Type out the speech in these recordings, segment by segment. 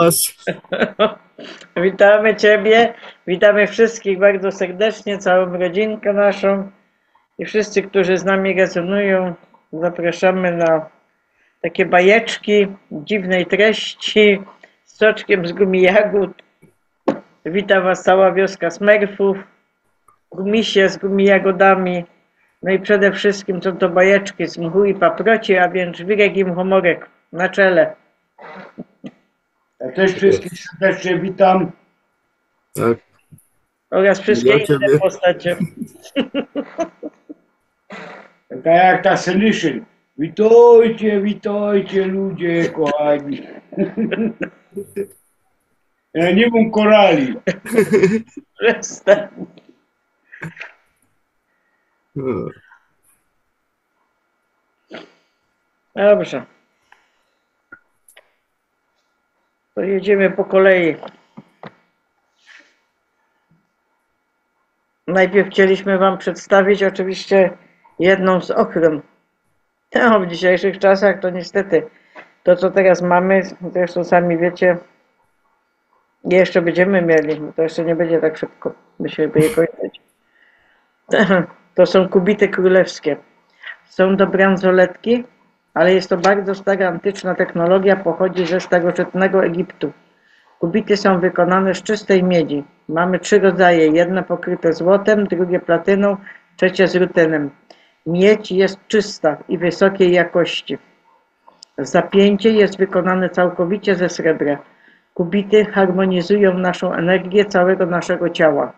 Was. Witamy Ciebie, witamy wszystkich bardzo serdecznie, całą rodzinkę naszą i wszyscy, którzy z nami rezonują. Zapraszamy na takie bajeczki dziwnej treści z soczkiem z gumi jagód. Wita Was cała wioska smerfów, gumisie z gumi jagodami. No i przede wszystkim są to bajeczki z mchu i paproci, a więc żwirek i mchomorek na czele. Ja też wszystkich serdecznie witam. Tak. Oraz wszystkie Dla inne ciebie. postacie. Tak jak ta Senyszyn. Witajcie, witajcie ludzie, kochani. Ja nie mam korali. Przestań. Dobrze. To jedziemy po kolei. Najpierw chcieliśmy Wam przedstawić oczywiście jedną z ochron. No, w dzisiejszych czasach to niestety to, co teraz mamy, zresztą sami wiecie, jeszcze będziemy mieli, to jeszcze nie będzie tak szybko, by się je kończyć. To są kubity królewskie. Są to bransoletki, ale jest to bardzo stara, antyczna technologia, pochodzi ze starożytnego Egiptu. Kubity są wykonane z czystej miedzi. Mamy 3 rodzaje, jedno pokryte złotem, drugie platyną, trzecie z rutynem. Miedź jest czysta i wysokiej jakości. Zapięcie jest wykonane całkowicie ze srebra. Kubity harmonizują naszą energię całego naszego ciała.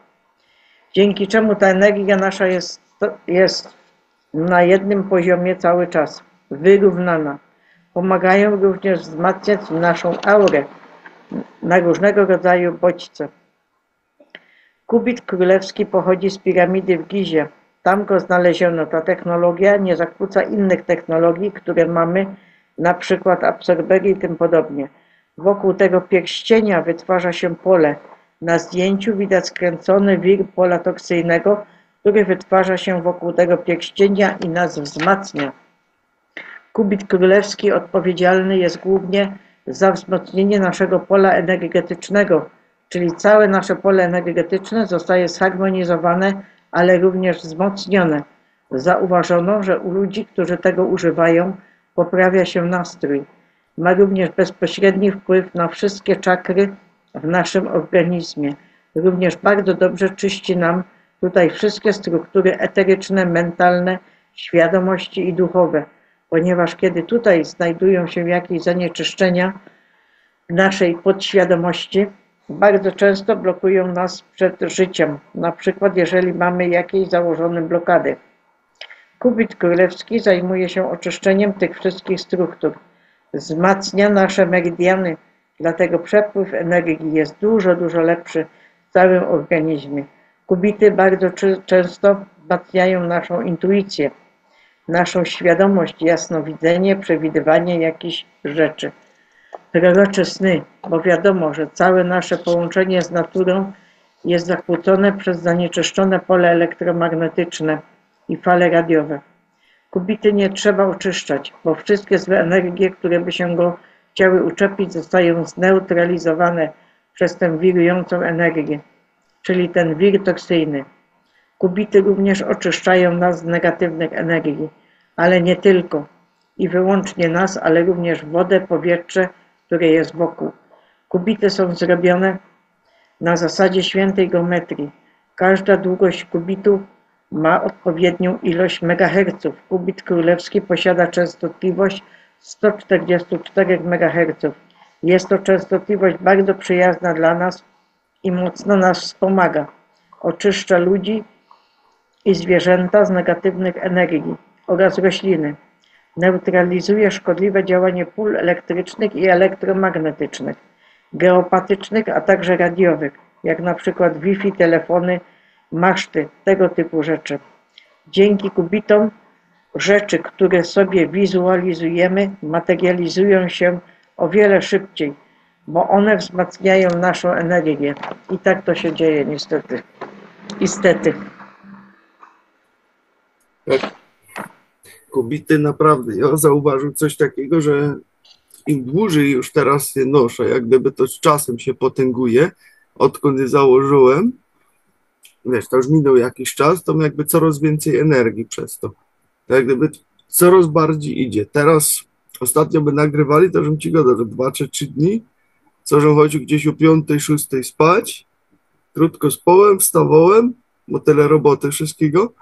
Dzięki czemu ta energia nasza jest na jednym poziomie cały czas, wyrównana. Pomagają również wzmacniać naszą aurę na różnego rodzaju bodźce. Kubit królewski pochodzi z piramidy w Gizie. Tam go znaleziono. Ta technologia nie zakłóca innych technologii, które mamy, na przykład absorbery i tym podobnie. Wokół tego pierścienia wytwarza się pole. Na zdjęciu widać skręcony wir pola toksyjnego, który wytwarza się wokół tego pierścienia i nas wzmacnia. Kubit królewski odpowiedzialny jest głównie za wzmocnienie naszego pola energetycznego, czyli całe nasze pole energetyczne zostaje zharmonizowane, ale również wzmocnione. Zauważono, że u ludzi, którzy tego używają, poprawia się nastrój. Ma również bezpośredni wpływ na wszystkie czakry w naszym organizmie. Również bardzo dobrze czyści nam tutaj wszystkie struktury eteryczne, mentalne, świadomości i duchowe, ponieważ kiedy tutaj znajdują się jakieś zanieczyszczenia w naszej podświadomości, bardzo często blokują nas przed życiem, na przykład jeżeli mamy jakieś założone blokady. Kubit królewski zajmuje się oczyszczeniem tych wszystkich struktur, wzmacnia nasze meridiany, dlatego przepływ energii jest dużo, dużo lepszy w całym organizmie. Kubity bardzo często wzmacniają naszą intuicję, naszą świadomość, jasnowidzenie, przewidywanie jakichś rzeczy. Prorocze sny, bo wiadomo, że całe nasze połączenie z naturą jest zakłócone przez zanieczyszczone pole elektromagnetyczne i fale radiowe. Kubity nie trzeba oczyszczać, bo wszystkie złe energie, które by się go chciały uczepić, zostają zneutralizowane przez tę wirującą energię, czyli ten wir toksyjny. Kubity również oczyszczają nas z negatywnych energii, ale nie tylko i wyłącznie nas, ale również wodę, powietrze, które jest wokół. Kubity są zrobione na zasadzie świętej geometrii. Każda długość kubitu ma odpowiednią ilość megaherców. Kubit królewski posiada częstotliwość 144 MHz. Jest to częstotliwość bardzo przyjazna dla nas i mocno nas wspomaga. Oczyszcza ludzi i zwierzęta z negatywnych energii oraz rośliny. Neutralizuje szkodliwe działanie pól elektrycznych i elektromagnetycznych, geopatycznych, a także radiowych, jak na przykład Wi-Fi, telefony, maszty, tego typu rzeczy. Dzięki kubitom rzeczy, które sobie wizualizujemy, materializują się o wiele szybciej, bo one wzmacniają naszą energię. I tak to się dzieje niestety. Istety. Tak. Kubity naprawdę, ja zauważył coś takiego, że im dłużej już teraz je noszę, jak gdyby to z czasem się potęguje, odkąd je założyłem, wiesz, to już minął jakiś czas, to mam jakby coraz więcej energii przez to. To jak gdyby coraz bardziej idzie. Teraz ostatnio by nagrywali, to żebym ci gadał, że 2 czy 3 dni, co żebym chodził gdzieś o 5, 6 spać, krótko spałem, wstawałem, bo tyle roboty wszystkiego.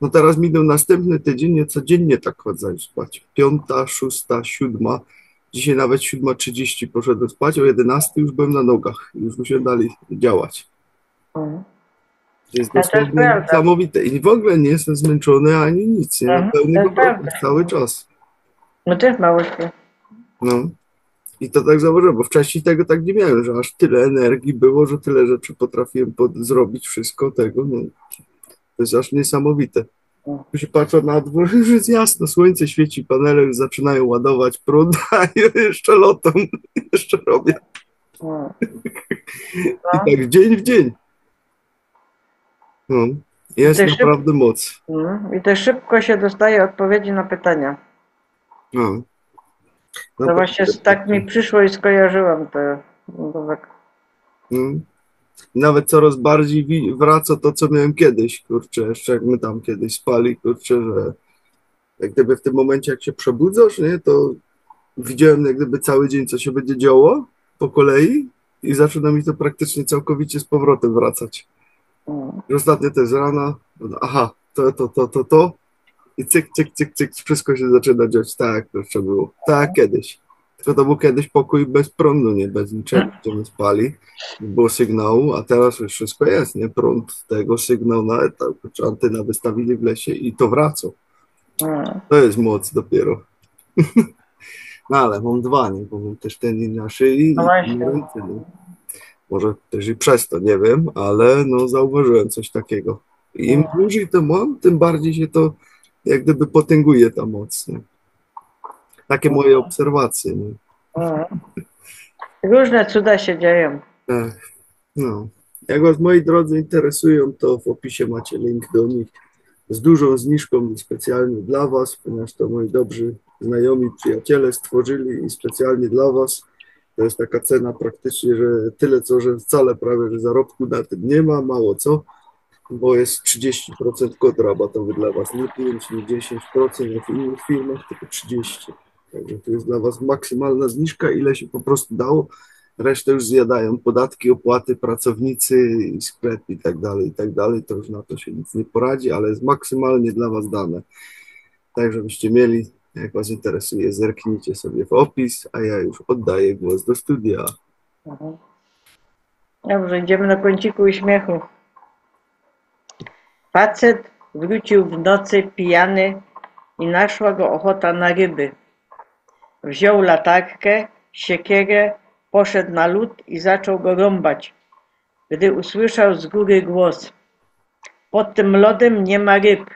No teraz minął następny tydzień, nie codziennie tak chodzę spać. 5, 6, 7. Dzisiaj nawet 7:30 poszedłem spać, o 11 już byłem na nogach. Już musiałem dalej działać. Mhm. To jest A to jest dosłownie prawda. niesamowite. I w ogóle nie jestem zmęczony ani nic. Nie? Na Mhm, pełny to jest obrotach prawda. cały czas. No też mało śpię. No. I to tak zauważyłem, bo wcześniej tego tak nie miałem, że aż tyle energii było, że tyle rzeczy potrafiłem zrobić, wszystko tego. No. To jest aż niesamowite. Tu się patrzę na dwór, już jest jasno, słońce świeci, panele już zaczynają ładować prąd, a ja jeszcze lotam, jeszcze robię. No. I tak dzień w dzień. No. Jest Ty naprawdę moc. I też szybko się dostaje odpowiedzi na pytania. No. To właśnie tak mi przyszło i skojarzyłam to. No to tak. Mm. Nawet coraz bardziej wraca to, co miałem kiedyś, kurczę, jeszcze jak my tam kiedyś spali, kurczę, że jak gdyby w tym momencie, jak się przebudzasz, nie, to widziałem jak gdyby cały dzień, co się będzie działo po kolei i zaczyna mi to praktycznie całkowicie z powrotem wracać. Mm. I ostatnio też z rana, aha, to i cyk, cyk, cyk, cyk, wszystko się zaczyna dziać tak, jak to jeszcze było, tak jak kiedyś. Tylko to był kiedyś pokój bez prądu, nie bez niczego, gdzie my spali, nie było sygnału, a teraz już wszystko jest, nie? Prąd tego, sygnał na etap, czy antena wystawili w lesie i to wraca. Mm. To jest moc dopiero. No ale mam 2, nie? Bo mam też ten i na szyi No i właśnie. na ręce, nie? Może też i przez to, nie wiem, ale no zauważyłem coś takiego. I im dłużej to mam, tym bardziej się to jak gdyby potęguje ta moc, nie? Takie moje obserwacje, nie? Mm. Różne cuda się dzieją. Tak, no. Jak Was, moi drodzy, interesują, to w opisie macie link do nich z dużą zniżką specjalnie dla Was, ponieważ to moi dobrzy znajomi, przyjaciele stworzyli i specjalnie dla Was. To jest taka cena praktycznie, że tyle co, że wcale prawie, że zarobku na tym nie ma, mało co, bo jest 30% kod rabatowy dla Was, nie 5, nie 10% jak w innych firmach, tylko 30%. Także to jest dla Was maksymalna zniżka, ile się po prostu dało. Resztę już zjadają podatki, opłaty, pracownicy, sklep i tak dalej, to już na to się nic nie poradzi, ale jest maksymalnie dla Was dane. Tak, żebyście mieli, jak Was interesuje, zerknijcie sobie w opis, a ja już oddaję głos do studia. Mhm. Dobrze, idziemy na kąciku uśmiechu. Facet wrócił w nocy pijany i naszła go ochota na ryby. Wziął latarkę, siekierę, poszedł na lód i zaczął go rąbać, gdy usłyszał z góry głos: pod tym lodem nie ma ryb.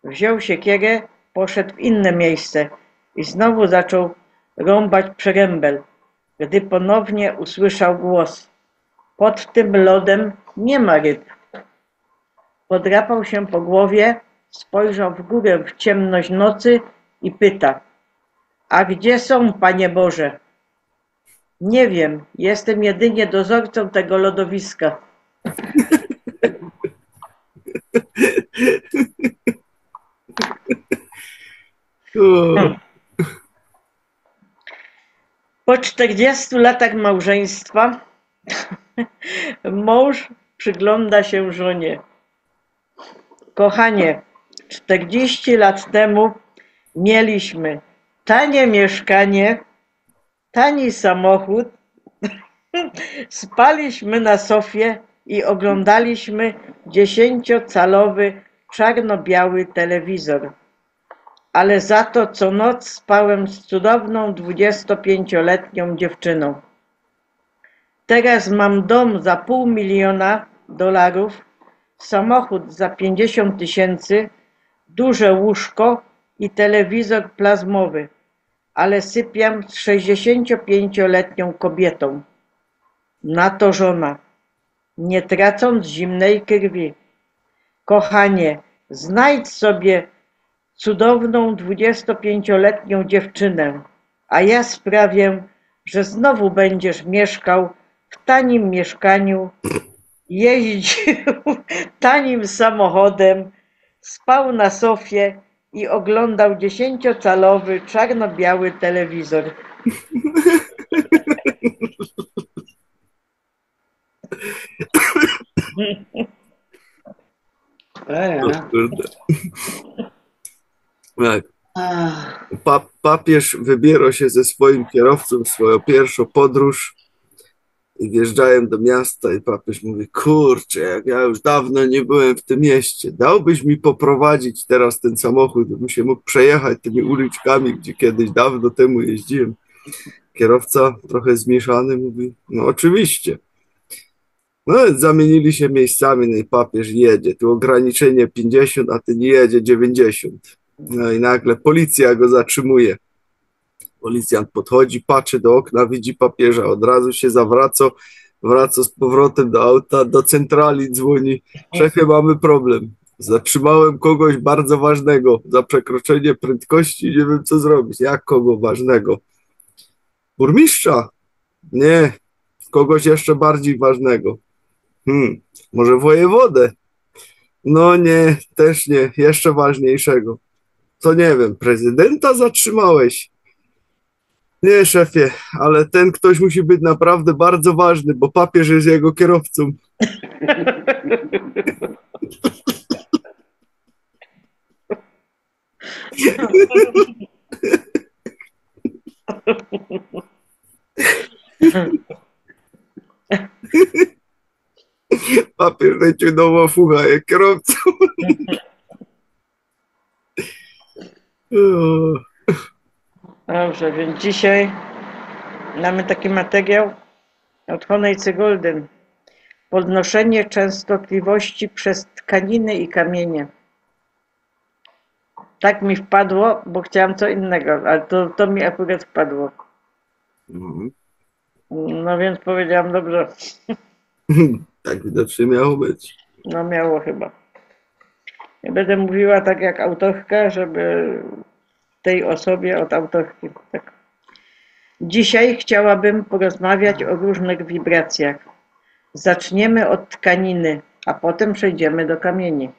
Wziął siekierę, poszedł w inne miejsce i znowu zaczął rąbać przerębel, gdy ponownie usłyszał głos: pod tym lodem nie ma ryb. Podrapał się po głowie, spojrzał w górę w ciemność nocy i pyta: a gdzie są, Panie Boże? Nie wiem, jestem jedynie dozorcą tego lodowiska. Po 40 latach małżeństwa mąż przygląda się żonie. Kochanie, 40 lat temu mieliśmy tanie mieszkanie, tani samochód, spaliśmy na sofie i oglądaliśmy 10-calowy czarno-biały telewizor. Ale za to co noc spałem z cudowną 25-letnią dziewczyną. Teraz mam dom za $500 000, samochód za 50 000, duże łóżko i telewizor plazmowy, ale sypiam z 65-letnią kobietą. Na to żona, nie tracąc zimnej krwi: kochanie, znajdź sobie cudowną 25-letnią dziewczynę, a ja sprawię, że znowu będziesz mieszkał w tanim mieszkaniu, jeździł tanim samochodem, spał na sofie i oglądał 10-calowy czarno-biały telewizor. Kurde. Tak. Papież wybierał się ze swoim kierowcą w swoją pierwszą podróż i wjeżdżają do miasta i papież mówi, kurczę, jak ja już dawno nie byłem w tym mieście, dałbyś mi poprowadzić teraz ten samochód, bym się mógł przejechać tymi uliczkami, gdzie kiedyś dawno temu jeździłem. Kierowca trochę zmieszany mówi, no oczywiście. No zamienili się miejscami, no i papież jedzie, tu ograniczenie 50, a ten jedzie 90. No i nagle policja go zatrzymuje. Policjant podchodzi, patrzy do okna, widzi papieża, od razu się wraca z powrotem do auta, do centrali dzwoni. Szefie, mamy problem. Zatrzymałem kogoś bardzo ważnego za przekroczenie prędkości, nie wiem co zrobić. Jak kogo ważnego? Burmistrza? Nie, kogoś jeszcze bardziej ważnego. Może wojewodę? No nie, też nie, jeszcze ważniejszego. To nie wiem, prezydenta zatrzymałeś? Nie, szefie, ale ten ktoś musi być naprawdę bardzo ważny, bo papież jest jego kierowcą. Papież najciudowo fucha jak kierowcą. Dobrze, więc dzisiaj mamy taki materiał od Honejcy Golden. Podnoszenie częstotliwości przez tkaniny i kamienie. Tak mi wpadło, bo chciałam co innego, ale to mi akurat wpadło. No więc powiedziałam, dobrze. Tak widocznie miało być. No miało chyba. Ja będę mówiła tak jak autorka, żeby tej osobie od autorki. Tak. Dzisiaj chciałabym porozmawiać o różnych wibracjach. Zaczniemy od tkaniny, a potem przejdziemy do kamieni.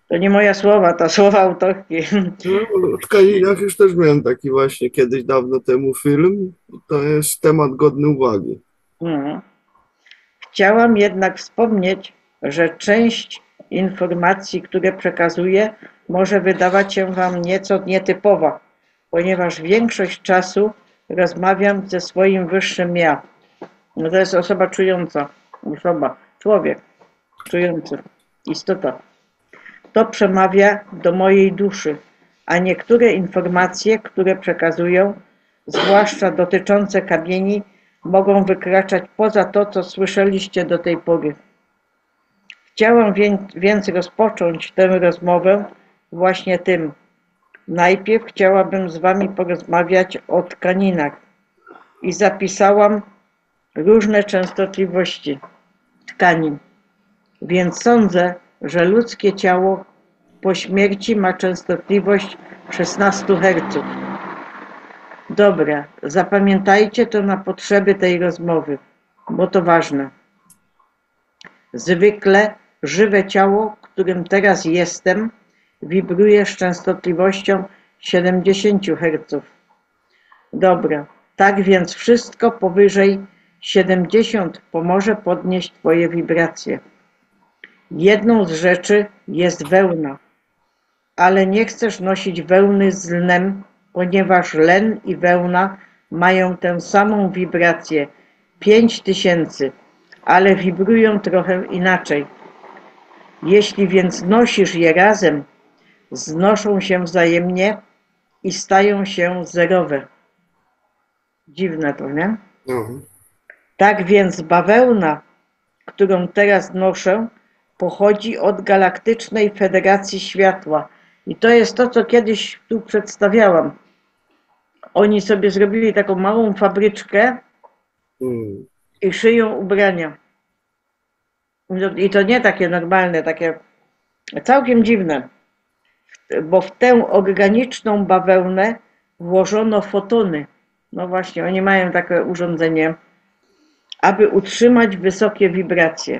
To nie moje słowa, to słowa autorki. No, o tkaninach już też miałem taki właśnie kiedyś dawno temu film. To jest temat godny uwagi. Chciałam jednak wspomnieć, że część informacji, które przekazuję, może wydawać się Wam nieco nietypowa, ponieważ większość czasu rozmawiam ze swoim wyższym ja. No to jest osoba czująca, człowiek czujący, istota. To przemawia do mojej duszy, a niektóre informacje, które przekazują, zwłaszcza dotyczące kamieni, mogą wykraczać poza to, co słyszeliście do tej pory. Chciałam więc rozpocząć tę rozmowę właśnie tym. Najpierw chciałabym z Wami porozmawiać o tkaninach i zapisałam różne częstotliwości tkanin, więc sądzę, że ludzkie ciało po śmierci ma częstotliwość 16 Hz. Dobra, zapamiętajcie to na potrzeby tej rozmowy, bo to ważne. Zwykle żywe ciało, którym teraz jestem, wibruje z częstotliwością 70 Hz. Dobra, tak więc wszystko powyżej 70 pomoże podnieść Twoje wibracje. Jedną z rzeczy jest wełna, ale nie chcesz nosić wełny z lnem, ponieważ len i wełna mają tę samą wibrację, 5000, ale wibrują trochę inaczej. Jeśli więc nosisz je razem, znoszą się wzajemnie i stają się zerowe. Dziwne to, nie? Tak więc bawełna, którą teraz noszę, pochodzi od Galaktycznej Federacji Światła. I to jest to, co kiedyś tu przedstawiałam. Oni sobie zrobili taką małą fabryczkę i szyją ubrania. I to nie takie normalne, takie całkiem dziwne. Bo w tę organiczną bawełnę włożono fotony. No właśnie, oni mają takie urządzenie, aby utrzymać wysokie wibracje.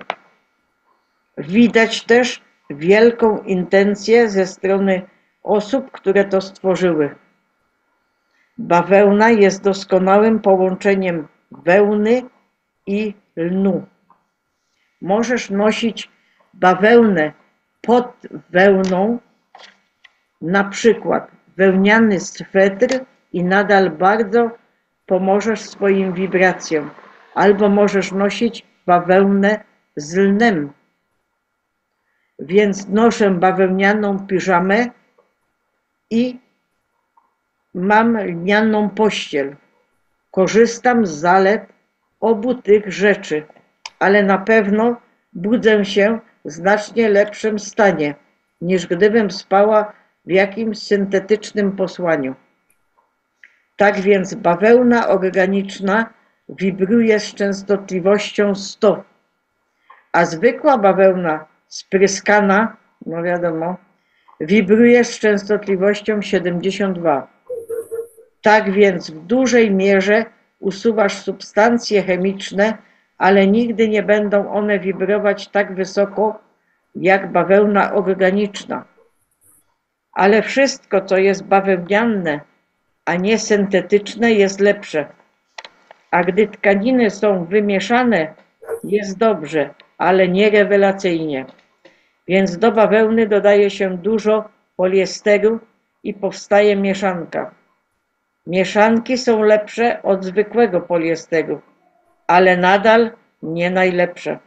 Widać też wielką intencję ze strony osób, które to stworzyły. Bawełna jest doskonałym połączeniem wełny i lnu. Możesz nosić bawełnę pod wełną, na przykład wełniany swetr i nadal bardzo pomożesz swoim wibracjom. Albo możesz nosić bawełnę z lnem. Więc noszę bawełnianą piżamę i mam lnianą pościel. Korzystam z zalet obu tych rzeczy, ale na pewno budzę się w znacznie lepszym stanie, niż gdybym spała w jakimś syntetycznym posłaniu. Tak więc bawełna organiczna wibruje z częstotliwością 100, a zwykła bawełna spryskana, no wiadomo, wibruje z częstotliwością 72. Tak więc w dużej mierze usuwasz substancje chemiczne, ale nigdy nie będą one wibrować tak wysoko jak bawełna organiczna. Ale wszystko, co jest bawełniane, a nie syntetyczne, jest lepsze. A gdy tkaniny są wymieszane, jest dobrze, ale nie rewelacyjnie. Więc do bawełny dodaje się dużo poliesteru i powstaje mieszanka. Mieszanki są lepsze od zwykłego poliesteru, ale nadal nie najlepsze.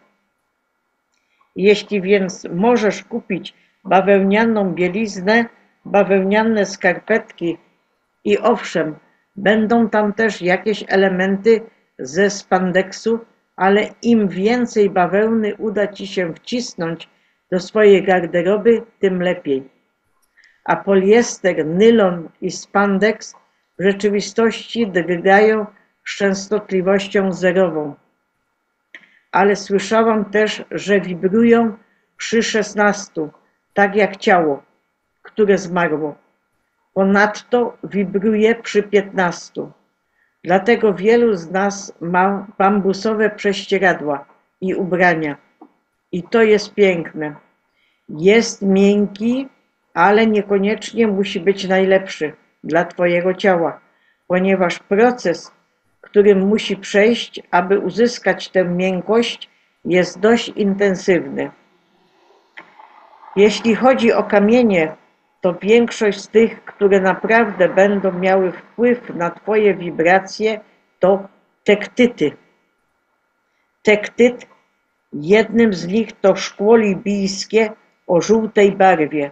Jeśli więc możesz kupić bawełnianą bieliznę, bawełniane skarpetki i owszem, będą tam też jakieś elementy ze spandeksu, ale im więcej bawełny uda ci się wcisnąć do swojej garderoby, tym lepiej. A poliester, nylon i spandeks w rzeczywistości drgają z częstotliwością zerową. Ale słyszałam też, że wibrują przy 16, tak jak ciało, które zmarło. Ponadto wibruje przy 15. Dlatego wielu z nas ma bambusowe prześcieradła i ubrania. I to jest piękne. Jest miękki, ale niekoniecznie musi być najlepszy dla twojego ciała, ponieważ proces, którym musi przejść, aby uzyskać tę miękkość, jest dość intensywny. Jeśli chodzi o kamienie, to większość z tych, które naprawdę będą miały wpływ na twoje wibracje, to tektyty. Tektyt, jednym z nich to szkło libijskie o żółtej barwie.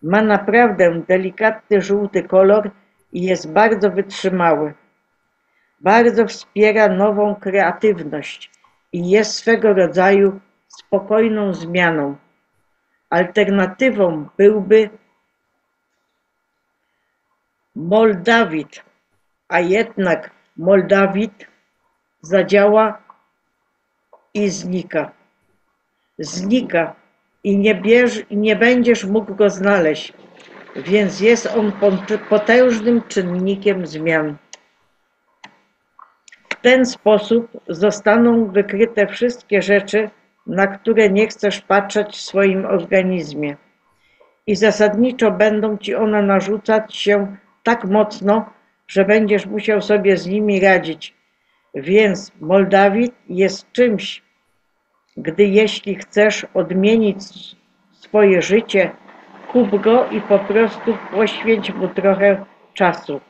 Ma naprawdę delikatny żółty kolor i jest bardzo wytrzymały. Bardzo wspiera nową kreatywność i jest swego rodzaju spokojną zmianą. Alternatywą byłby moldawit, a jednak moldawit zadziała i znika. Znika i nie będziesz mógł go znaleźć, więc jest on potężnym czynnikiem zmian. W ten sposób zostaną wykryte wszystkie rzeczy, na które nie chcesz patrzeć w swoim organizmie. I zasadniczo będą ci one narzucać się tak mocno, że będziesz musiał sobie z nimi radzić. Więc moldawit jest czymś, jeśli chcesz odmienić swoje życie, kup go i po prostu poświęć mu trochę czasu.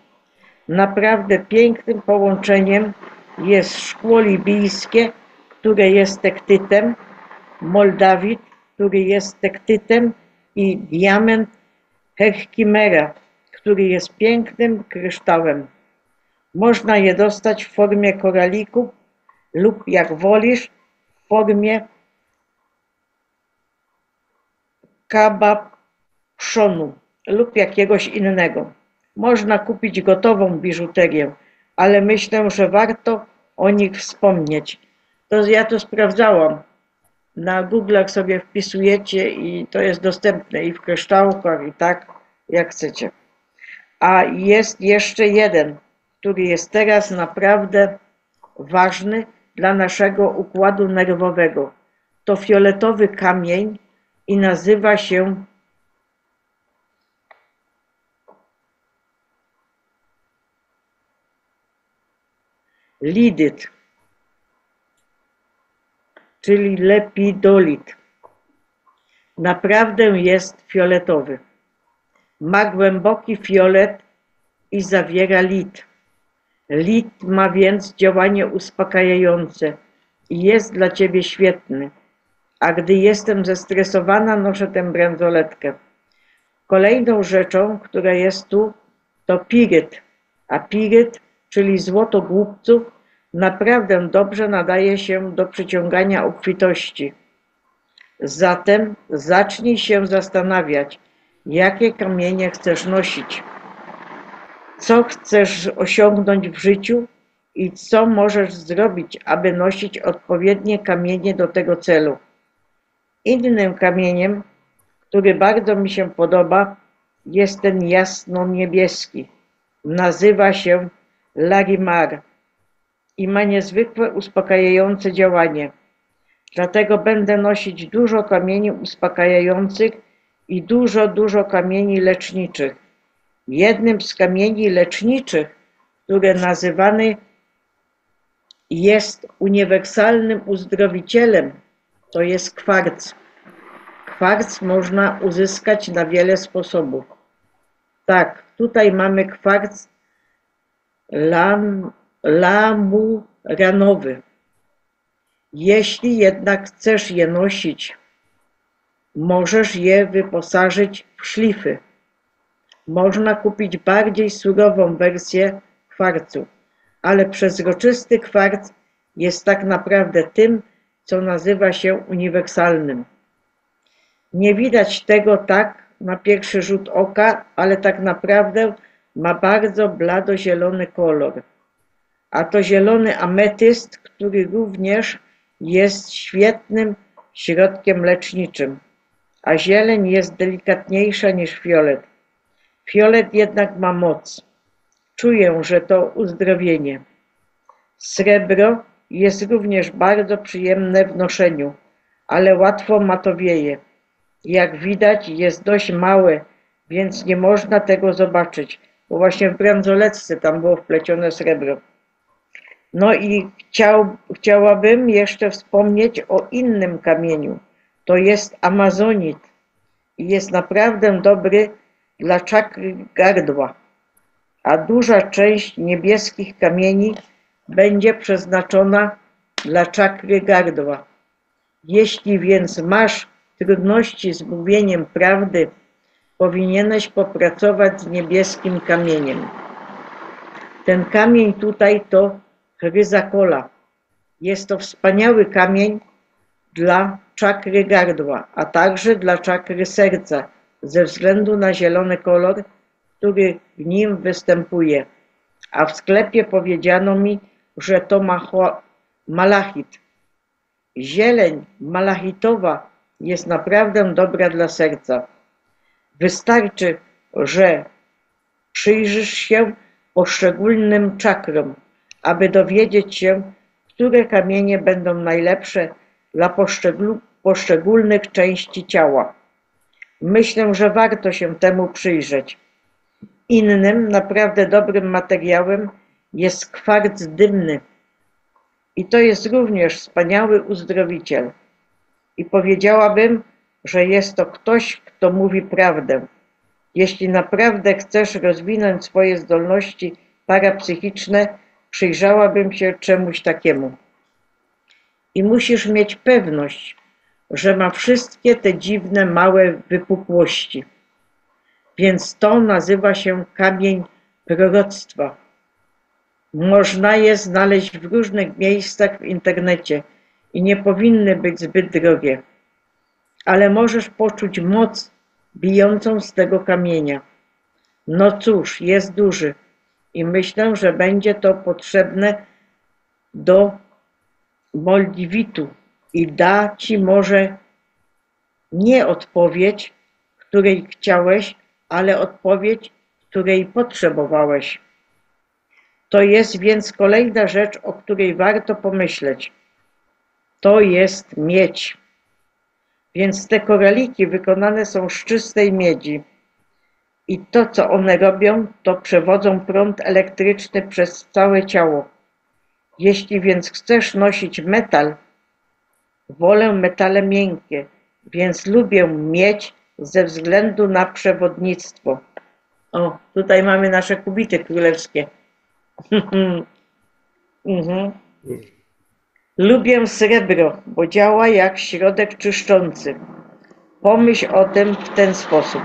Naprawdę pięknym połączeniem jest szkło libijskie, które jest tektytem, moldawit, który jest tektytem i diament Herkimera, który jest pięknym kryształem. Można je dostać w formie koralików lub jak wolisz w formie kabapszonu lub jakiegoś innego. Można kupić gotową biżuterię, ale myślę, że warto o nich wspomnieć. Ja to sprawdzałam. Na Google'ach sobie wpisujecie i to jest dostępne i w kryształkach i tak jak chcecie. A jest jeszcze jeden, który jest teraz naprawdę ważny dla naszego układu nerwowego. To fioletowy kamień i nazywa się lidyt, czyli lepidolit. Naprawdę jest fioletowy. Ma głęboki fiolet i zawiera lid. Lid ma więc działanie uspokajające i jest dla ciebie świetny. A gdy jestem zestresowana, noszę tę bransoletkę. Kolejną rzeczą, która jest tu, to piryt. A piryt, czyli złoto głupców, naprawdę dobrze nadaje się do przyciągania obfitości. Zatem zacznij się zastanawiać, jakie kamienie chcesz nosić, co chcesz osiągnąć w życiu i co możesz zrobić, aby nosić odpowiednie kamienie do tego celu. Innym kamieniem, który bardzo mi się podoba, jest ten jasno-niebieski. Nazywa się Larimar i ma niezwykle uspokajające działanie. Dlatego będę nosić dużo kamieni uspokajających i dużo kamieni leczniczych. Jednym z kamieni leczniczych, który nazywany jest uniwersalnym uzdrowicielem, to jest kwarc. Kwarc można uzyskać na wiele sposobów. Tak, tutaj mamy kwarc lamuranowy. Jeśli jednak chcesz je nosić, możesz je wyposażyć w szlify. Można kupić bardziej surową wersję kwarcu, ale przezroczysty kwarc jest tak naprawdę tym, co nazywa się uniwersalnym. Nie widać tego tak na pierwszy rzut oka, ale tak naprawdę ma bardzo bladozielony kolor. A to zielony ametyst, który również jest świetnym środkiem leczniczym. A zieleń jest delikatniejsza niż fiolet. Fiolet jednak ma moc. Czuję, że to uzdrowienie. Srebro jest również bardzo przyjemne w noszeniu, ale łatwo matowieje. Jak widać, jest dość małe, więc nie można tego zobaczyć, bo właśnie w bransoletce tam było wplecione srebro. No i chciałabym jeszcze wspomnieć o innym kamieniu. To jest amazonit i jest naprawdę dobry dla czakry gardła, a duża część niebieskich kamieni będzie przeznaczona dla czakry gardła. Jeśli więc masz trudności z mówieniem prawdy, powinieneś popracować z niebieskim kamieniem. Ten kamień tutaj to chryzakola. Jest to wspaniały kamień dla czakry gardła, a także dla czakry serca, ze względu na zielony kolor, który w nim występuje. A w sklepie powiedziano mi, że to malachit. Zieleń malachitowa jest naprawdę dobra dla serca. Wystarczy, że przyjrzysz się poszczególnym czakrom, aby dowiedzieć się, które kamienie będą najlepsze dla poszczególnych części ciała. Myślę, że warto się temu przyjrzeć. Innym, naprawdę dobrym materiałem jest kwarc dymny. I to jest również wspaniały uzdrowiciel. I powiedziałabym, że jest to ktoś, kto mówi prawdę. Jeśli naprawdę chcesz rozwinąć swoje zdolności parapsychiczne, przyjrzałabym się czemuś takiemu. I musisz mieć pewność, że ma wszystkie te dziwne, małe wypukłości. Więc to nazywa się kamień proroctwa. Można je znaleźć w różnych miejscach w internecie i nie powinny być zbyt drogie. Ale możesz poczuć moc bijącą z tego kamienia. No cóż, jest duży i myślę, że będzie to potrzebne do moldiwitu i da ci może nie odpowiedź, której chciałeś, ale odpowiedź, której potrzebowałeś. To jest więc kolejna rzecz, o której warto pomyśleć. To jest miedź. Więc te koraliki wykonane są z czystej miedzi. I to, co one robią, to przewodzą prąd elektryczny przez całe ciało. Jeśli więc chcesz nosić metal, wolę metale miękkie, więc lubię miedź ze względu na przewodnictwo. O, tutaj mamy nasze kubity królewskie. Lubię srebro, bo działa jak środek czyszczący. Pomyśl o tym w ten sposób.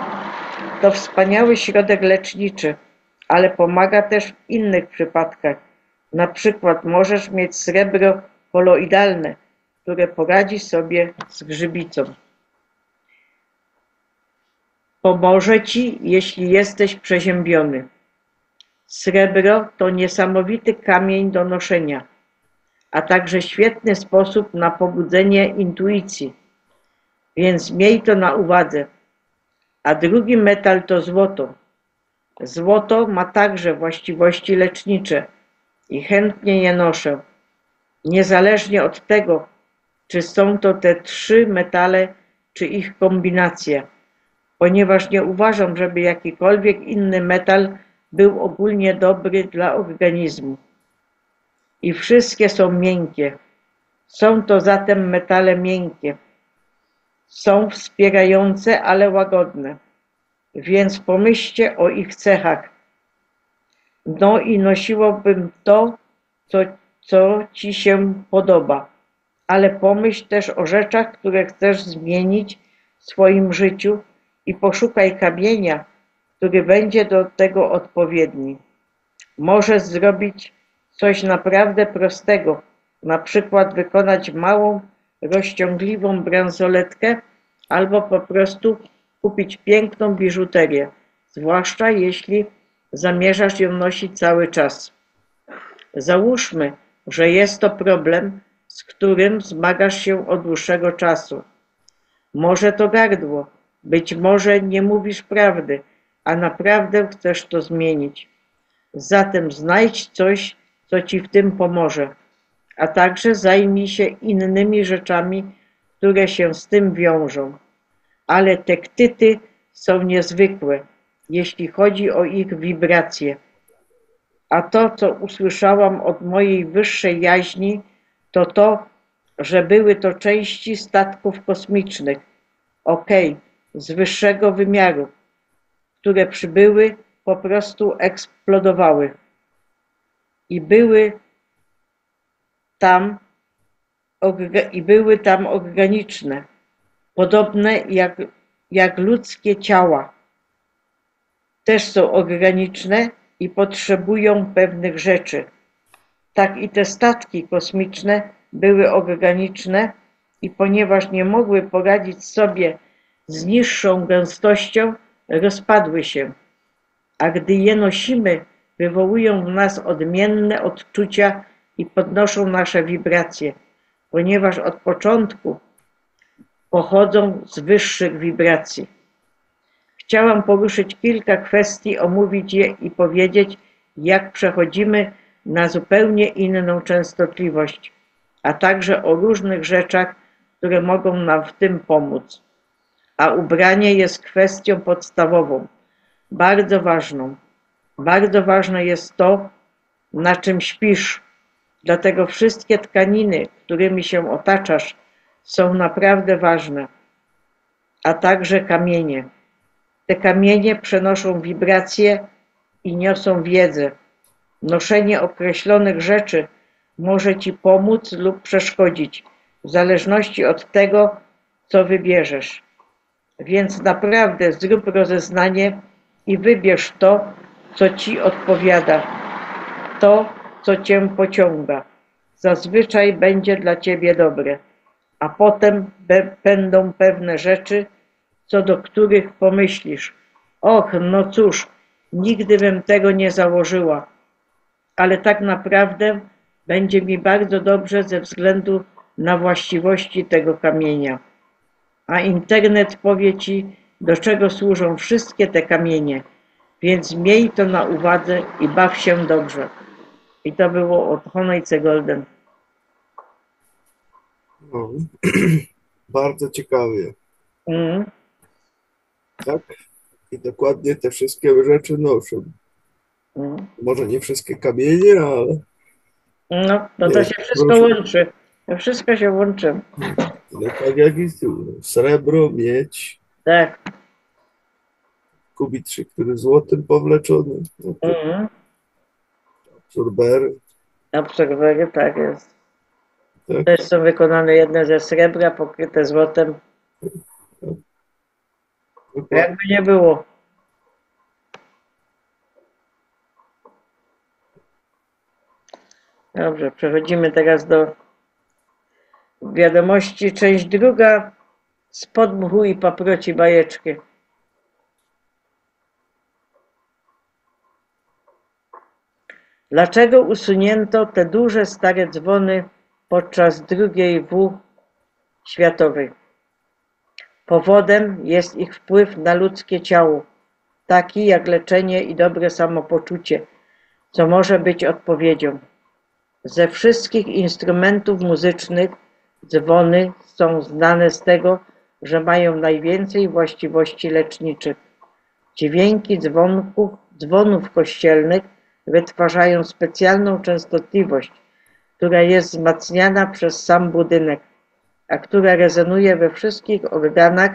To wspaniały środek leczniczy, ale pomaga też w innych przypadkach. Na przykład możesz mieć srebro koloidalne, które poradzi sobie z grzybicą. Pomoże ci, jeśli jesteś przeziębiony. Srebro to niesamowity kamień do noszenia, a także świetny sposób na pobudzenie intuicji, więc miej to na uwadze. A drugi metal to złoto. Złoto ma także właściwości lecznicze i chętnie je noszę, niezależnie od tego, czy są to te 3 metale, czy ich kombinacja, ponieważ nie uważam, żeby jakikolwiek inny metal był ogólnie dobry dla organizmu. I wszystkie są miękkie. Są to zatem metale miękkie. Są wspierające, ale łagodne. Więc pomyślcie o ich cechach. No i nosiłbym to, co ci się podoba. Ale pomyśl też o rzeczach, które chcesz zmienić w swoim życiu i poszukaj kamienia, który będzie do tego odpowiedni. Możesz zrobić coś naprawdę prostego, na przykład wykonać małą, rozciągliwą bransoletkę albo po prostu kupić piękną biżuterię, zwłaszcza jeśli zamierzasz ją nosić cały czas. Załóżmy, że jest to problem, z którym zmagasz się od dłuższego czasu. Może to gardło, być może nie mówisz prawdy, a naprawdę chcesz to zmienić. Zatem znajdź coś, co ci w tym pomoże, a także zajmij się innymi rzeczami, które się z tym wiążą. Ale te ktyty są niezwykłe, jeśli chodzi o ich wibracje. A to, co usłyszałam od mojej wyższej jaźni, to to, że były to części statków kosmicznych, z wyższego wymiaru, które przybyły, po prostu eksplodowały. I były tam organiczne, podobne jak ludzkie ciała. Też są organiczne i potrzebują pewnych rzeczy. Tak i te statki kosmiczne były organiczne i ponieważ nie mogły poradzić sobie z niższą gęstością, rozpadły się. A gdy je nosimy, wywołują w nas odmienne odczucia i podnoszą nasze wibracje, ponieważ od początku pochodzą z wyższych wibracji. Chciałam poruszyć kilka kwestii, omówić je i powiedzieć, jak przechodzimy na zupełnie inną częstotliwość, a także o różnych rzeczach, które mogą nam w tym pomóc. A ubranie jest kwestią podstawową, bardzo ważną. Bardzo ważne jest to, na czym śpisz. Dlatego wszystkie tkaniny, którymi się otaczasz, są naprawdę ważne, a także kamienie. Te kamienie przenoszą wibracje i niosą wiedzę. Noszenie określonych rzeczy może ci pomóc lub przeszkodzić, w zależności od tego, co wybierzesz. Więc naprawdę zrób rozeznanie i wybierz to, co ci odpowiada, to, co cię pociąga. Zazwyczaj będzie dla ciebie dobre, a potem będą pewne rzeczy, co do których pomyślisz: och, no cóż, nigdy bym tego nie założyła, ale tak naprawdę będzie mi bardzo dobrze ze względu na właściwości tego kamienia. A internet powie ci, do czego służą wszystkie te kamienie, Więc miej to na uwadze i baw się dobrze. I to było od Honejce Golden. No. Bardzo ciekawie. Mm. Tak? I dokładnie te wszystkie rzeczy noszą. Mm. Może nie wszystkie kamienie, ale No, to Nie, się wszystko proszę. łączy. To wszystko się łączy. tak jak i tu. Srebro, miedź, Tak. kubitrzyk, który złotem powleczony, no to Mm. surbery. Absorbery, tak jest. Tak? Też są wykonane jedne ze srebra, pokryte złotem. Dokładnie. Jakby nie było. Dobrze, przechodzimy teraz do wiadomości. Część druga. Spod mchu i paproci bajeczki. Dlaczego usunięto te duże, stare dzwony podczas II wojny światowej? Powodem jest ich wpływ na ludzkie ciało, taki jak leczenie i dobre samopoczucie, co może być odpowiedzią. Ze wszystkich instrumentów muzycznych dzwony są znane z tego, że mają najwięcej właściwości leczniczych. Dźwięki dzwonów kościelnych wytwarzają specjalną częstotliwość, która jest wzmacniana przez sam budynek, a która rezonuje we wszystkich organach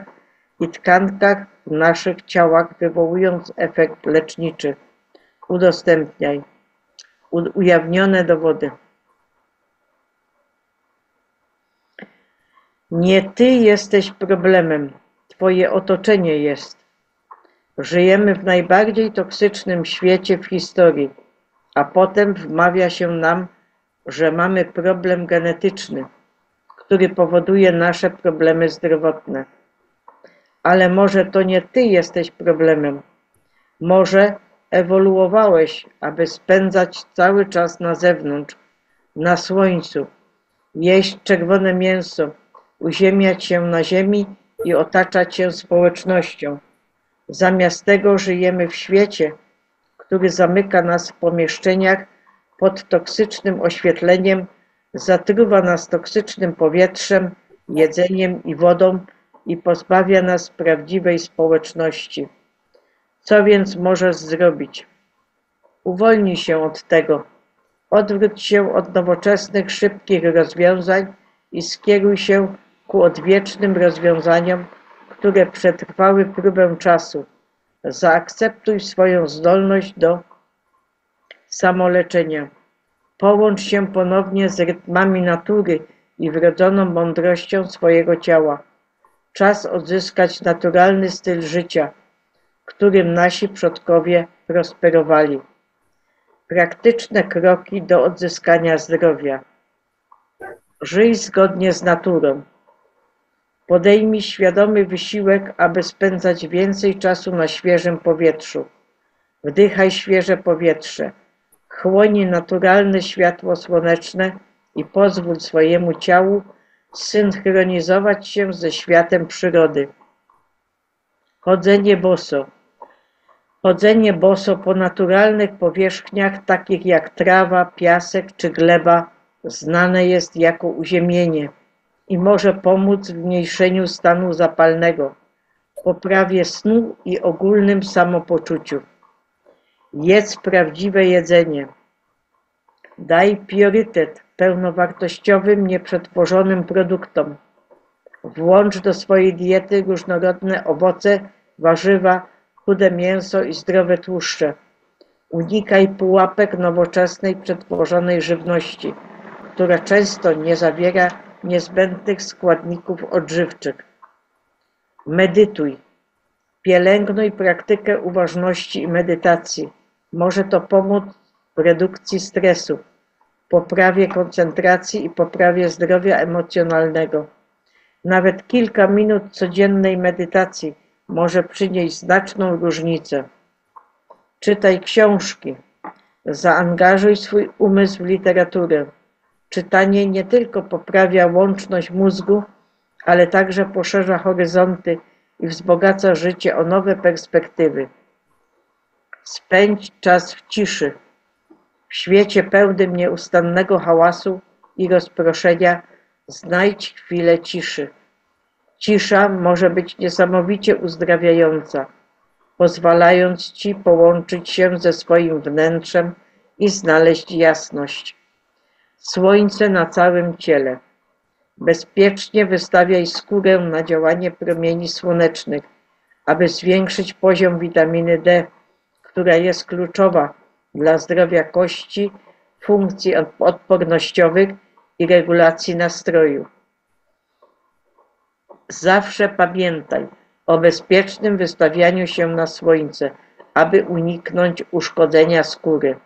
i tkankach w naszych ciałach, wywołując efekt leczniczy. Udostępniaj. Ujawnione dowody. Nie ty jesteś problemem, twoje otoczenie jest. Żyjemy w najbardziej toksycznym świecie w historii, a potem wmawia się nam, że mamy problem genetyczny, który powoduje nasze problemy zdrowotne. Ale może to nie ty jesteś problemem. Może ewoluowałeś, aby spędzać cały czas na zewnątrz, na słońcu, jeść czerwone mięso, uziemiać się na ziemi i otaczać się społecznością. Zamiast tego żyjemy w świecie, który zamyka nas w pomieszczeniach pod toksycznym oświetleniem, zatruwa nas toksycznym powietrzem, jedzeniem i wodą i pozbawia nas prawdziwej społeczności. Co więc możesz zrobić? Uwolnij się od tego. Odwróć się od nowoczesnych, szybkich rozwiązań i skieruj się ku odwiecznym rozwiązaniom, które przetrwały próbę czasu. Zaakceptuj swoją zdolność do samoleczenia. Połącz się ponownie z rytmami natury i wrodzoną mądrością swojego ciała. Czas odzyskać naturalny styl życia, którym nasi przodkowie prosperowali. Praktyczne kroki do odzyskania zdrowia. Żyj zgodnie z naturą. Podejmij świadomy wysiłek, aby spędzać więcej czasu na świeżym powietrzu. Wdychaj świeże powietrze. Chłoń naturalne światło słoneczne i pozwól swojemu ciału zsynchronizować się ze światem przyrody. Chodzenie boso. Chodzenie boso po naturalnych powierzchniach, takich jak trawa, piasek czy gleba, znane jest jako uziemienie i może pomóc w zmniejszeniu stanu zapalnego, poprawie snu i ogólnym samopoczuciu. Jedz prawdziwe jedzenie. Daj priorytet pełnowartościowym, nieprzetworzonym produktom. Włącz do swojej diety różnorodne owoce, warzywa, chude mięso i zdrowe tłuszcze. Unikaj pułapek nowoczesnej, przetworzonej żywności, która często nie zawiera niezbędnych składników odżywczych. Medytuj. Pielęgnuj praktykę uważności i medytacji. Może to pomóc w redukcji stresu, poprawie koncentracji i poprawie zdrowia emocjonalnego. Nawet kilka minut codziennej medytacji może przynieść znaczną różnicę. Czytaj książki. Zaangażuj swój umysł w literaturę. Czytanie nie tylko poprawia łączność mózgu, ale także poszerza horyzonty i wzbogaca życie o nowe perspektywy. Spędź czas w ciszy. W świecie pełnym nieustannego hałasu i rozproszenia znajdź chwilę ciszy. Cisza może być niesamowicie uzdrawiająca, pozwalając ci połączyć się ze swoim wnętrzem i znaleźć jasność. Słońce na całym ciele. Bezpiecznie wystawiaj skórę na działanie promieni słonecznych, aby zwiększyć poziom witaminy D, która jest kluczowa dla zdrowia kości, funkcji odpornościowych i regulacji nastroju. Zawsze pamiętaj o bezpiecznym wystawianiu się na słońce, aby uniknąć uszkodzenia skóry.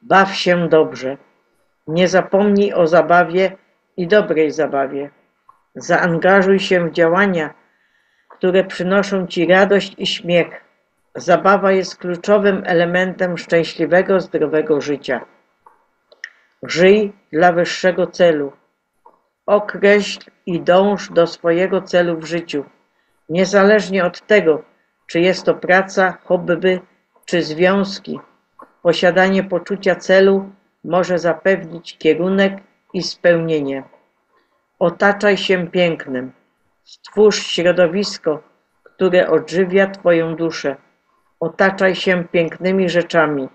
Baw się dobrze. Nie zapomnij o zabawie i dobrej zabawie. Zaangażuj się w działania, które przynoszą ci radość i śmiech. Zabawa jest kluczowym elementem szczęśliwego, zdrowego życia. Żyj dla wyższego celu. Określ i dąż do swojego celu w życiu, niezależnie od tego, czy jest to praca, hobby czy związki. Posiadanie poczucia celu może zapewnić kierunek i spełnienie. Otaczaj się pięknem. Stwórz środowisko, które odżywia twoją duszę. Otaczaj się pięknymi rzeczami,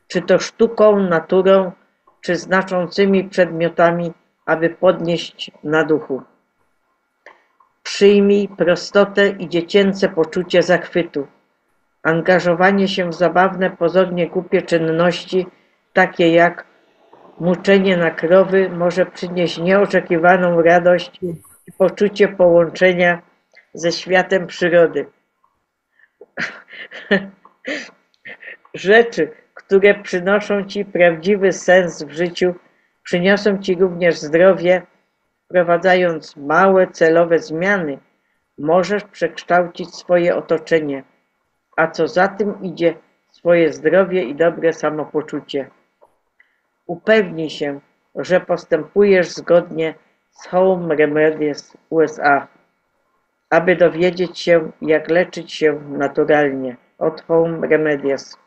czy to sztuką, naturą, czy znaczącymi przedmiotami, aby podnieść na duchu. Przyjmij prostotę i dziecięce poczucie zachwytu. Angażowanie się w zabawne, pozornie głupie czynności, takie jak muczenie na krowy, może przynieść nieoczekiwaną radość i poczucie połączenia ze światem przyrody. Rzeczy, które przynoszą ci prawdziwy sens w życiu, przyniosą ci również zdrowie. Wprowadzając małe, celowe zmiany, możesz przekształcić swoje otoczenie, a co za tym idzie, swoje zdrowie i dobre samopoczucie. Upewnij się, że postępujesz zgodnie z Home Remedies USA, aby dowiedzieć się, jak leczyć się naturalnie. Od Home Remedies.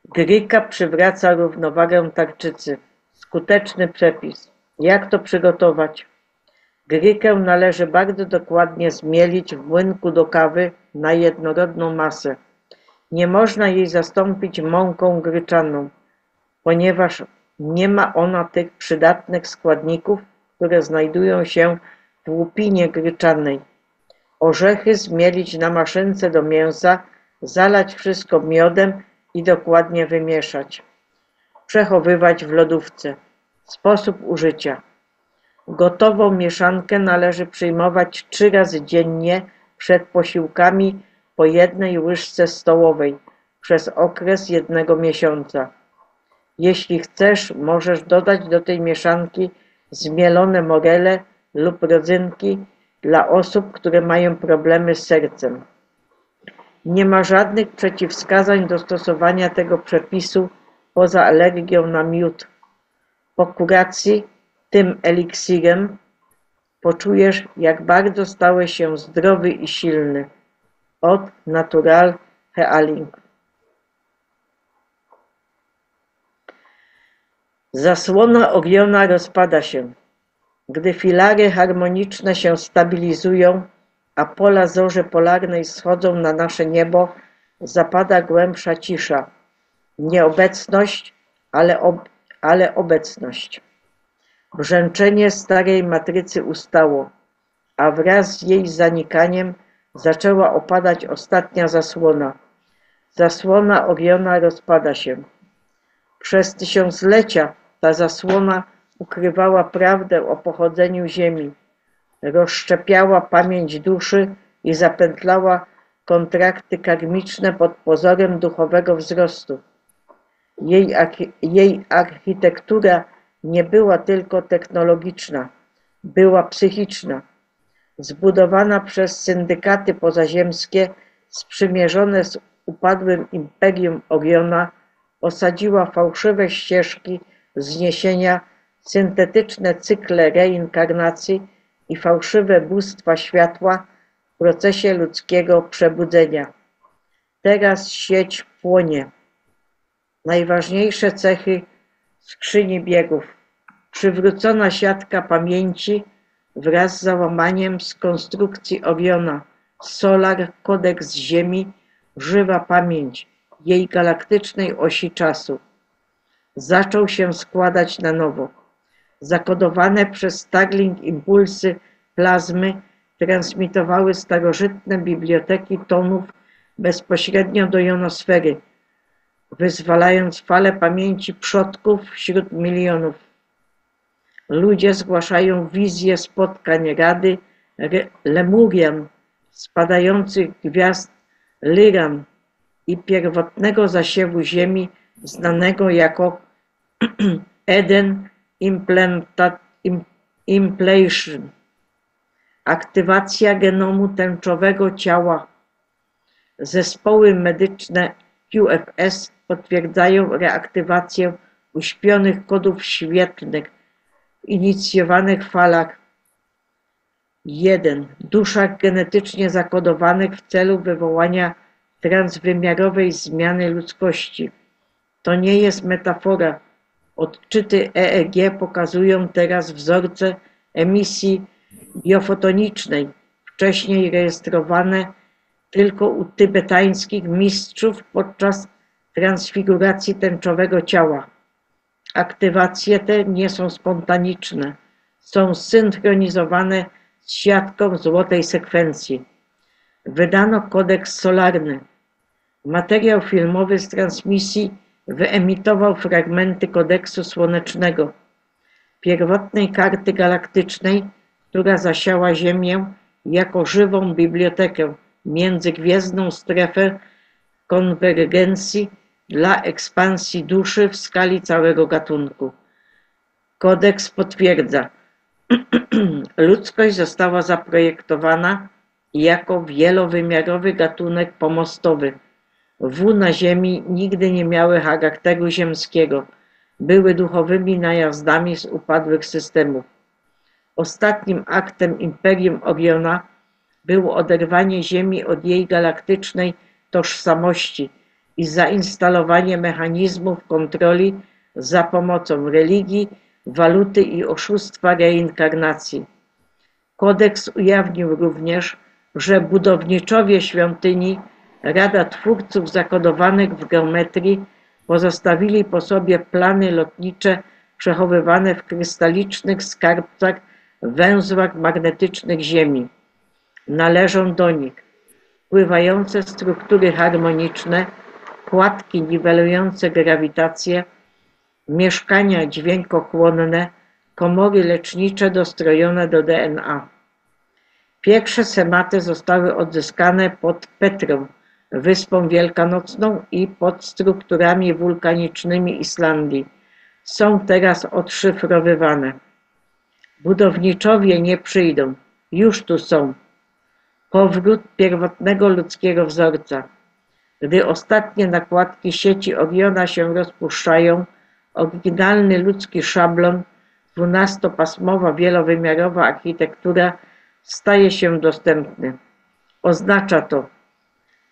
Gryka przywraca równowagę tarczycy. Skuteczny przepis. Jak to przygotować? Grykę należy bardzo dokładnie zmielić w młynku do kawy na jednorodną masę. Nie można jej zastąpić mąką gryczaną, ponieważ nie ma ona tych przydatnych składników, które znajdują się w łupinie gryczanej. Orzechy zmielić na maszynce do mięsa, zalać wszystko miodem i dokładnie wymieszać. Przechowywać w lodówce. Sposób użycia. Gotową mieszankę należy przyjmować 3 razy dziennie przed posiłkami po 1 łyżce stołowej przez okres 1 miesiąca. Jeśli chcesz, możesz dodać do tej mieszanki zmielone morele lub rodzynki dla osób, które mają problemy z sercem. Nie ma żadnych przeciwwskazań do stosowania tego przepisu poza alergią na miód. Po kuracji tym eliksirem poczujesz, jak bardzo stałeś się zdrowy i silny. Od Natural Healing. Zasłona ogniona rozpada się. Gdy filary harmoniczne się stabilizują, a pola zorzy polarnej schodzą na nasze niebo, zapada głębsza cisza. Nieobecność, ale obecność. Brzęczenie starej matrycy ustało, a wraz z jej zanikaniem zaczęła opadać ostatnia zasłona. Zasłona ogniona rozpada się. Przez tysiąclecia ta zasłona ukrywała prawdę o pochodzeniu Ziemi, rozszczepiała pamięć duszy i zapętlała kontrakty karmiczne pod pozorem duchowego wzrostu. Jej architektura nie była tylko technologiczna, była psychiczna. Zbudowana przez syndykaty pozaziemskie, sprzymierzone z upadłym imperium Oriona, osadziła fałszywe ścieżki zniesienia, syntetyczne cykle reinkarnacji i fałszywe bóstwa światła, w procesie ludzkiego przebudzenia. Teraz sieć płonie. Najważniejsze cechy skrzyni biegów. Przywrócona siatka pamięci wraz z załamaniem z konstrukcji Oriona. Solar Kodeks Ziemi, żywa pamięć jej galaktycznej osi czasu. Zaczął się składać na nowo. Zakodowane przez Starlink impulsy plazmy transmitowały starożytne biblioteki tonów bezpośrednio do jonosfery, wyzwalając falę pamięci przodków wśród milionów. Ludzie zgłaszają wizje spotkań Rady Lemurian, spadających gwiazd Lyran i pierwotnego zasiewu Ziemi znanego jako Eden Implantation. Aktywacja genomu tęczowego ciała. Zespoły medyczne QFS potwierdzają reaktywację uśpionych kodów świetlnych w inicjowanych falach 1. Duszach genetycznie zakodowanych w celu wywołania transwymiarowej zmiany ludzkości. To nie jest metafora. Odczyty EEG pokazują teraz wzorce emisji biofotonicznej, wcześniej rejestrowane tylko u tybetańskich mistrzów podczas transfiguracji tęczowego ciała. Aktywacje te nie są spontaniczne, są zsynchronizowane z siatką złotej sekwencji. Wydano kodeks solarny. Materiał filmowy z transmisji wyemitował fragmenty kodeksu słonecznego, pierwotnej karty galaktycznej, która zasiała Ziemię jako żywą bibliotekę, międzygwiezdną strefę konwergencji dla ekspansji duszy w skali całego gatunku. Kodeks potwierdza, ludzkość została zaprojektowana jako wielowymiarowy gatunek pomostowy. Na Ziemi nigdy nie miały charakteru ziemskiego, były duchowymi najazdami z upadłych systemów. Ostatnim aktem Imperium Oriona było oderwanie Ziemi od jej galaktycznej tożsamości i zainstalowanie mechanizmów kontroli za pomocą religii, waluty i oszustwa reinkarnacji. Kodeks ujawnił również, że budowniczowie świątyni, Rada Twórców zakodowanych w geometrii, pozostawili po sobie plany lotnicze przechowywane w krystalicznych skarbcach węzłach magnetycznych Ziemi. Należą do nich pływające struktury harmoniczne, kładki niwelujące grawitację, mieszkania dźwiękochłonne, komory lecznicze dostrojone do DNA. Pierwsze schematy zostały odzyskane pod Petrą, Wyspą Wielkanocną i pod strukturami wulkanicznymi Islandii. Są teraz odszyfrowywane. Budowniczowie nie przyjdą, już tu są. Powrót pierwotnego ludzkiego wzorca. Gdy ostatnie nakładki sieci Oriona się rozpuszczają, oryginalny ludzki szablon, 12-pasmowa wielowymiarowa architektura staje się dostępny. Oznacza to,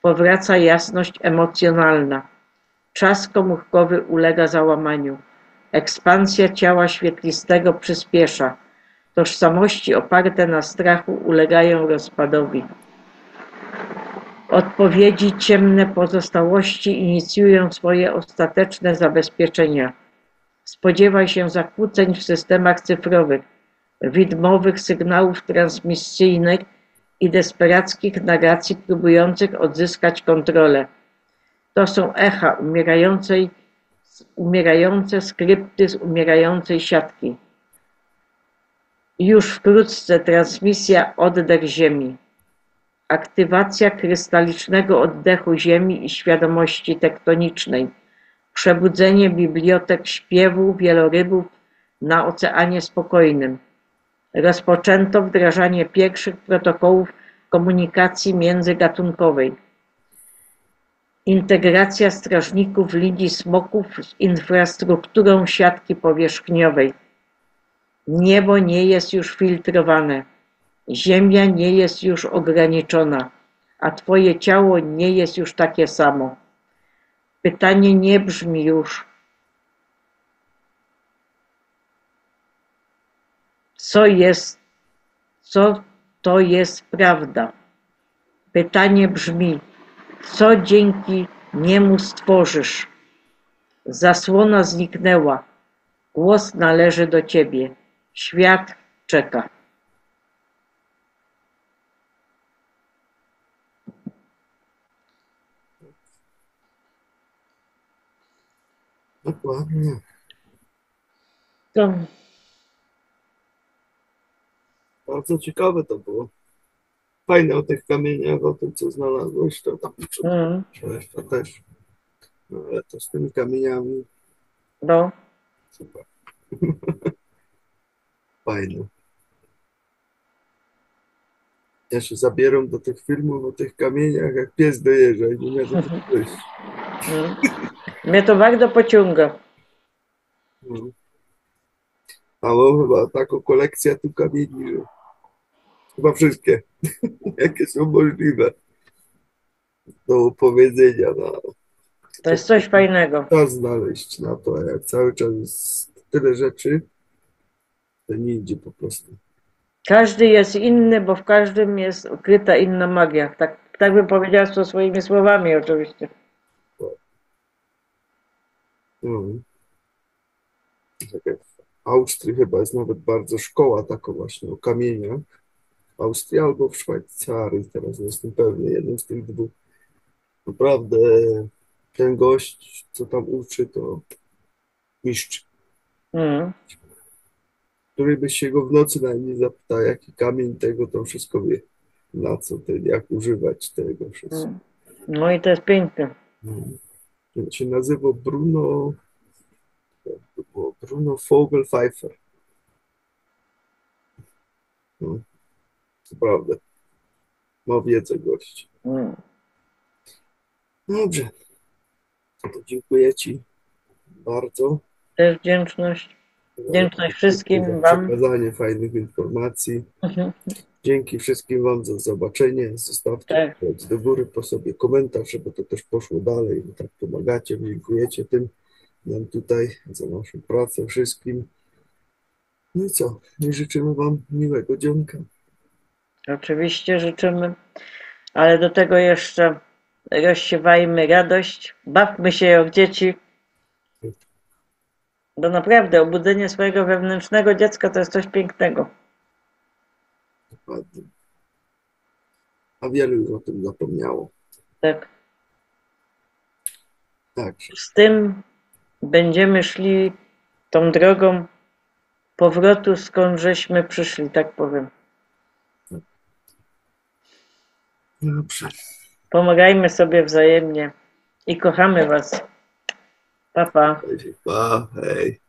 powraca jasność emocjonalna. Czas komórkowy ulega załamaniu. Ekspansja ciała świetlistego przyspiesza. Tożsamości oparte na strachu ulegają rozpadowi. Odpowiedzi ciemne pozostałości inicjują swoje ostateczne zabezpieczenia. Spodziewaj się zakłóceń w systemach cyfrowych, widmowych sygnałów transmisyjnych i desperackich narracji próbujących odzyskać kontrolę. To są echa umierające skrypty z umierającej siatki. Już wkrótce transmisja oddech Ziemi. Aktywacja krystalicznego oddechu Ziemi i świadomości tektonicznej. Przebudzenie bibliotek śpiewu wielorybów na Oceanie Spokojnym. Rozpoczęto wdrażanie pierwszych protokołów komunikacji międzygatunkowej. Integracja strażników linii smoków z infrastrukturą siatki powierzchniowej. Niebo nie jest już filtrowane. Ziemia nie jest już ograniczona, a twoje ciało nie jest już takie samo. Pytanie nie brzmi już, co to jest prawda. Pytanie brzmi, co dzięki niemu stworzysz. Zasłona zniknęła, głos należy do ciebie, świat czeka. Dokładnie. To, Bardzo ciekawe to było. Fajne o tych kamieniach, o tym, co znalazłeś, to tam mm, to też. No, ale to z tymi kamieniami no, super. Fajne. Ja się zabieram do tych filmów o tych kamieniach, jak pies dojeżdża i nie wiem, co to jest. mm. Mnie to bardzo pociąga. No. A mam chyba taką kolekcję tu kamieni, że chyba wszystkie, jakie są możliwe do opowiedzenia. No. To jest coś fajnego. Czas znaleźć na to, a jak cały czas jest tyle rzeczy, to nie idzie po prostu. Każdy jest inny, bo w każdym jest ukryta inna magia. Tak bym powiedziała to swoimi słowami oczywiście. No. Tak jak w Austrii chyba jest nawet bardzo szkoła taka właśnie o kamieniach. W Austrii albo w Szwajcarii, teraz nie jestem pewny, jednym z tych dwóch. Naprawdę ten gość, co tam uczy, to mistrz. Mm. Który byś się go w nocy najmniej zapytał, jaki kamień tego, to wszystko wie. Na co ten, jak używać tego wszystkiego. Mm. No i to jest piękne. On się nazywał Bruno, jak to było? Bruno Vogelpfeifer. No, to prawda. Ma wiedzę gość. Mm. Dobrze. To dziękuję Ci bardzo Też wdzięczność. Wdzięczność wszystkim za wam. przekazanie fajnych informacji. Dzięki wszystkim Wam za zobaczenie. Zostawcie Tak. kciuk do góry po sobie komentarz, żeby to też poszło dalej. Bo tak pomagacie, dziękujecie tym nam tutaj za naszą pracę wszystkim. No i co? I życzymy Wam miłego dzionka. Oczywiście życzymy, ale do tego jeszcze rozsiewajmy radość, bawmy się jak dzieci, bo naprawdę obudzenie swojego wewnętrznego dziecka to jest coś pięknego. Dokładnie. A wielu już o tym zapomniało. Tak. Także Z tym będziemy szli tą drogą powrotu, skąd żeśmy przyszli, tak powiem. dobrze. Pomagajmy sobie wzajemnie i kochamy was. Pa, pa. Pa, hej.